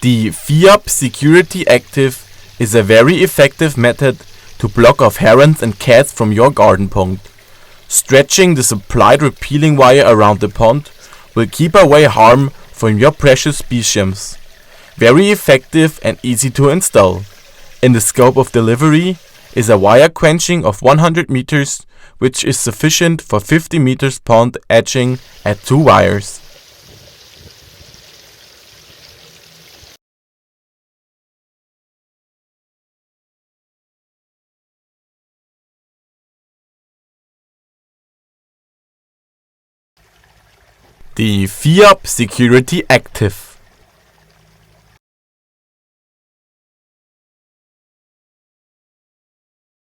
The FIAP Security Active is a very effective method to block off herons and cats from your garden pond. Stretching the supplied repelling wire around the pond will keep away harm from your precious species. Very effective and easy to install. In the scope of delivery is a wire-quenching of 100 meters, which is sufficient for 50 meters pond edging at 2 wires. The FIAP Security Active.